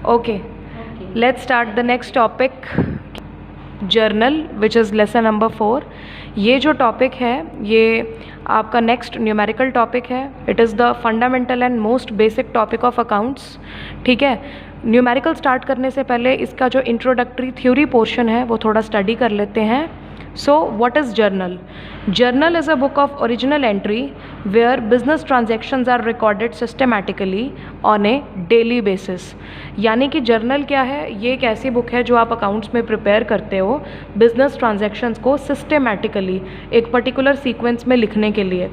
Okay, let's start the next topic, journal which is lesson number 4। ये जो topic है ये आपका नेक्स्ट न्यूमेरिकल टॉपिक है। It is the fundamental and most basic topic of accounts. ठीक है, numerical start करने से पहले इसका जो इंट्रोडक्टरी थ्योरी पोर्शन है वो थोड़ा स्टडी कर लेते हैं। So what is journal? Journal is a book of original entry where business transactions are recorded systematically on a daily basis। यानी कि जर्नल क्या है? ये एक ऐसी बुक है जो आप अकाउंट्स में प्रिपेयर करते हो बिजनेस ट्रांजैक्शंस को सिस्टेमेटिकली एक पर्टिकुलर सीक्वेंस में लिखने के लिए।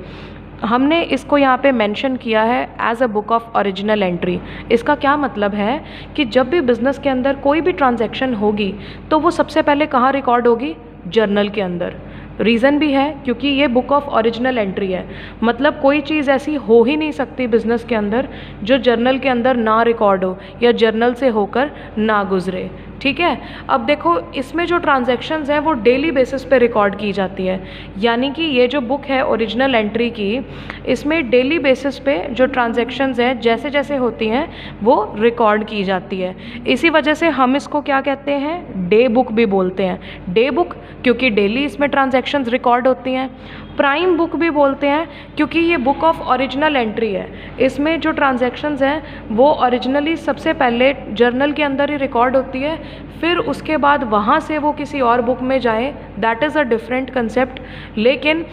हमने इसको यहाँ पे मेंशन किया है as a book of original entry. इसका क्या मतलब है कि जब भी बिज़नेस के अंदर कोई भी ट्रांजैक्शन होगी तो वो सबसे पहले कहाँ रिकॉर्ड होगी? जर्नल के अंदर। रीज़न भी है क्योंकि ये बुक ऑफ ओरिजिनल एंट्री है, मतलब कोई चीज़ ऐसी हो ही नहीं सकती बिज़नेस के अंदर जो जर्नल के अंदर ना रिकॉर्ड हो या जर्नल से होकर ना गुजरे। ठीक है, अब देखो इसमें जो ट्रांजैक्शंस हैं वो डेली बेसिस पे रिकॉर्ड की जाती है। यानी कि ये जो बुक है ओरिजिनल एंट्री की, इसमें डेली बेसिस पे जो ट्रांजैक्शंस हैं जैसे जैसे होती हैं वो रिकॉर्ड की जाती है। इसी वजह से हम इसको क्या कहते हैं? डे बुक भी बोलते हैं। डे बुक क्योंकि डेली इसमें ट्रांजैक्शंस रिकॉर्ड होती हैं। प्राइम बुक भी बोलते हैं क्योंकि ये बुक ऑफ ओरिजिनल एंट्री है। इसमें जो ट्रांजैक्शंस हैं वो ओरिजिनली सबसे पहले जर्नल के अंदर ही रिकॉर्ड होती है, फिर उसके बाद वहाँ से वो किसी और बुक में जाए, that is a different concept. लेकिन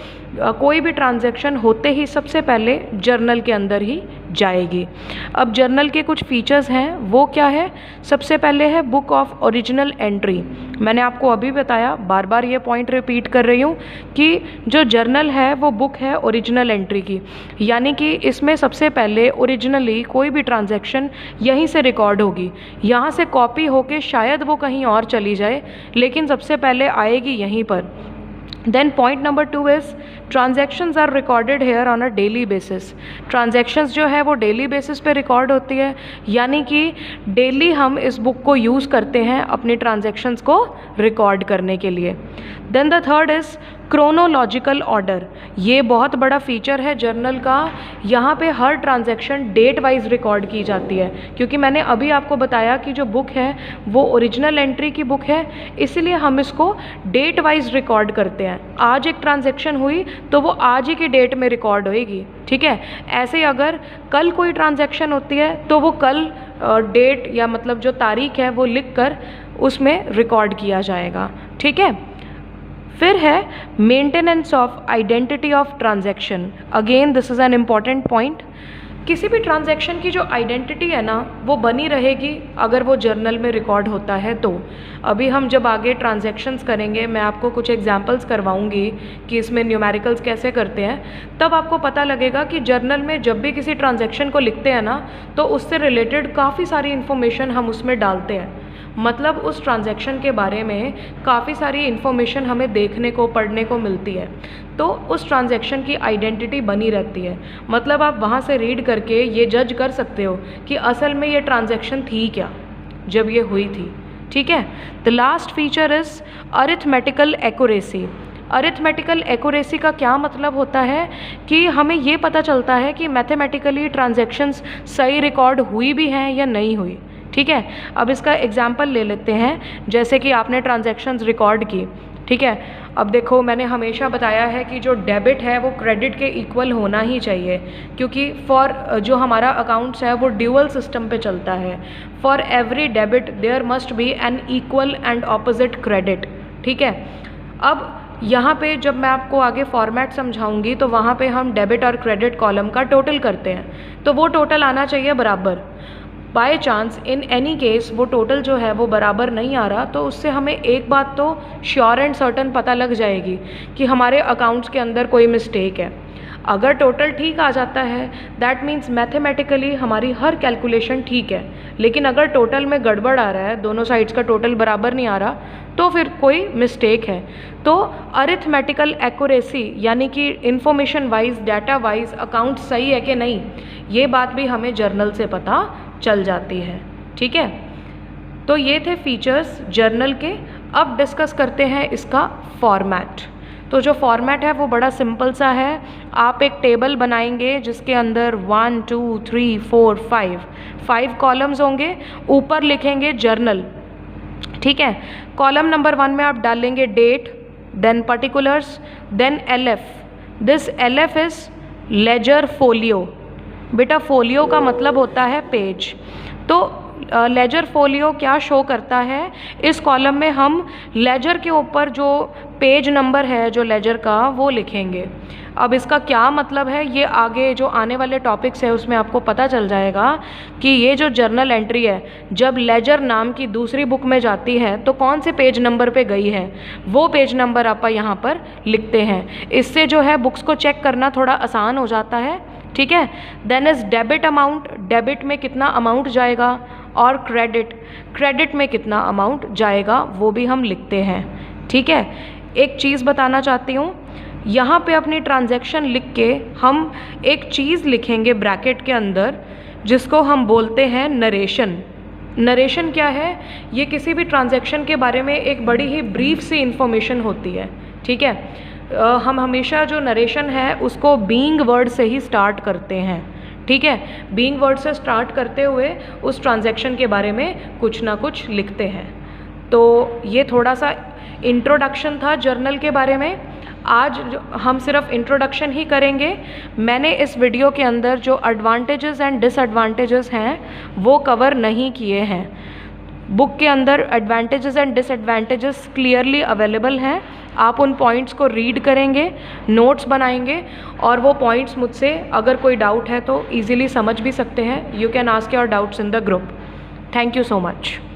कोई भी ट्रांजैक्शन होते ही सबसे पहले जर्नल के अंदर ही जाएगी। अब जर्नल के कुछ फीचर्स हैं, वो क्या है? सबसे पहले है बुक ऑफ ओरिजिनल एंट्री। मैंने आपको अभी बताया, बार बार ये पॉइंट रिपीट कर रही हूँ कि जो जर्नल है वो बुक है ओरिजिनल एंट्री की। यानी कि इसमें सबसे पहले ओरिजिनली कोई भी ट्रांजैक्शन यहीं से रिकॉर्ड होगी, यहाँ से कॉपी होके शायद वो कहीं और चली जाए, लेकिन सबसे पहले आएगी यहीं पर। Then point number 2 is transactions are recorded here on a daily basis। Transactions जो है वो डेली बेसिस पे रिकॉर्ड होती है, यानी कि डेली हम इस बुक को यूज़ करते हैं अपनी ट्रांजैक्शंस को रिकॉर्ड करने के लिए। Then the third is chronological order. ये बहुत बड़ा फीचर है जर्नल का। यहाँ पे हर ट्रांजैक्शन डेट वाइज रिकॉर्ड की जाती है, क्योंकि मैंने अभी आपको बताया कि जो बुक है वो ओरिजिनल एंट्री की बुक है, इसलिए हम इसको डेट वाइज रिकॉर्ड करते हैं। आज एक ट्रांजैक्शन हुई तो वो आज ही की डेट में रिकॉर्ड होएगी। ठीक है, ऐसे ही अगर कल कोई ट्रांजैक्शन होती है तो वो कल डेट या मतलब जो तारीख है वो लिख कर उसमें रिकॉर्ड किया जाएगा। ठीक है, फिर है maintenance of identity of transaction. Again this is an important point. किसी भी ट्रांजैक्शन की जो आइडेंटिटी है ना वो बनी रहेगी अगर वो जर्नल में रिकॉर्ड होता है तो। अभी हम जब आगे ट्रांजैक्शंस करेंगे, मैं आपको कुछ एग्जांपल्स करवाऊंगी कि इसमें न्यूमेरिकल्स कैसे करते हैं, तब आपको पता लगेगा कि जर्नल में जब भी किसी ट्रांजैक्शन को लिखते हैं ना तो उससे रिलेटेड काफ़ी सारी इन्फॉर्मेशन हम उसमें डालते हैं। मतलब उस ट्रांजैक्शन के बारे में काफ़ी सारी इन्फॉर्मेशन हमें देखने को पढ़ने को मिलती है, तो उस ट्रांजैक्शन की आइडेंटिटी बनी रहती है। मतलब आप वहाँ से रीड करके ये जज कर सकते हो कि असल में ये ट्रांजैक्शन थी क्या जब ये हुई थी। ठीक है, the last feature is arithmetical accuracy. Arithmetical accuracy का क्या मतलब होता है कि हमें ये पता चलता है कि मैथमेटिकली ट्रांजैक्शंस सही रिकॉर्ड हुई भी हैं या नहीं हुई। ठीक है, अब इसका एग्जाम्पल ले लेते हैं। जैसे कि आपने ट्रांजैक्शंस रिकॉर्ड की, ठीक है, अब देखो मैंने हमेशा बताया है कि जो डेबिट है वो क्रेडिट के इक्वल होना ही चाहिए, क्योंकि जो हमारा अकाउंट्स है वो ड्यूअल सिस्टम पे चलता है। For every debit there must be an equal and opposite credit. ठीक है, अब यहाँ पे जब मैं आपको आगे फॉर्मेट समझाऊंगी तो वहाँ पे हम डेबिट और क्रेडिट कॉलम का टोटल करते हैं, तो वो टोटल आना चाहिए बराबर। By chance in any case वो टोटल जो है वो बराबर नहीं आ रहा, तो उससे हमें एक बात तो श्योर एंड सर्टन पता लग जाएगी कि हमारे अकाउंट्स के अंदर कोई मिस्टेक है। अगर टोटल ठीक आ जाता है दैट मीन्स मैथमेटिकली हमारी हर कैलकुलेशन ठीक है, लेकिन अगर टोटल में गड़बड़ आ रहा है, दोनों साइड्स का टोटल बराबर नहीं आ रहा, तो फिर कोई मिस्टेक है। तो अरिथमेटिकल एक्यूरेसी यानी कि information wise, data wise account सही है कि नहीं, ये बात भी हमें जर्नल से पता चल जाती है। ठीक है, तो ये थे फीचर्स जर्नल के। अब डिस्कस करते हैं इसका फॉर्मेट। तो जो फॉर्मेट है वो बड़ा सिंपल सा है। आप एक टेबल बनाएंगे जिसके अंदर 1 2 3 4 5 कॉलम्स होंगे, ऊपर लिखेंगे जर्नल, ठीक है। कॉलम नंबर 1 में आप डालेंगे date, then particulars, then LF। This LF is ledger folio. बेटा फोलियो का मतलब होता है पेज। तो लेजर फोलियो क्या शो करता है, इस कॉलम में हम लेजर के ऊपर जो पेज नंबर है जो लेजर का वो लिखेंगे। अब इसका क्या मतलब है ये आगे जो आने वाले टॉपिक्स है उसमें आपको पता चल जाएगा कि ये जो जर्नल एंट्री है जब लेजर नाम की दूसरी बुक में जाती है तो कौन से पेज नंबर पे गई है, वो पेज नंबर आप यहाँ पर लिखते हैं। इससे जो है बुक्स को चेक करना थोड़ा आसान हो जाता है, ठीक है। Then is debit amount, debit में कितना अमाउंट जाएगा, और क्रेडिट में कितना अमाउंट जाएगा वो भी हम लिखते हैं, ठीक है। एक चीज़ बताना चाहती हूँ, यहाँ पे अपनी ट्रांजैक्शन लिख के हम एक चीज़ लिखेंगे ब्रैकेट के अंदर जिसको हम बोलते हैं नरेशन। नरेशन क्या है, ये किसी भी ट्रांजैक्शन के बारे में एक बड़ी ही ब्रीफ सी इंफॉर्मेशन होती है, ठीक है। हम हमेशा जो नरेशन है उसको बीइंग वर्ड से ही स्टार्ट करते हैं, ठीक है। बीइंग वर्ड से स्टार्ट करते हुए उस ट्रांजैक्शन के बारे में कुछ ना कुछ लिखते हैं। तो ये थोड़ा सा इंट्रोडक्शन था जर्नल के बारे में। आज हम सिर्फ इंट्रोडक्शन ही करेंगे। मैंने इस वीडियो के अंदर जो एडवांटेजेस एंड डिसएडवांटेजेस हैं वो कवर नहीं किए हैं। बुक के अंदर advantages and disadvantages clearly available हैं। आप उन पॉइंट्स को रीड करेंगे, नोट्स बनाएंगे, और वो पॉइंट्स मुझसे अगर कोई डाउट है तो ईजिली समझ भी सकते हैं। You can ask your doubts in the group. Thank you so much.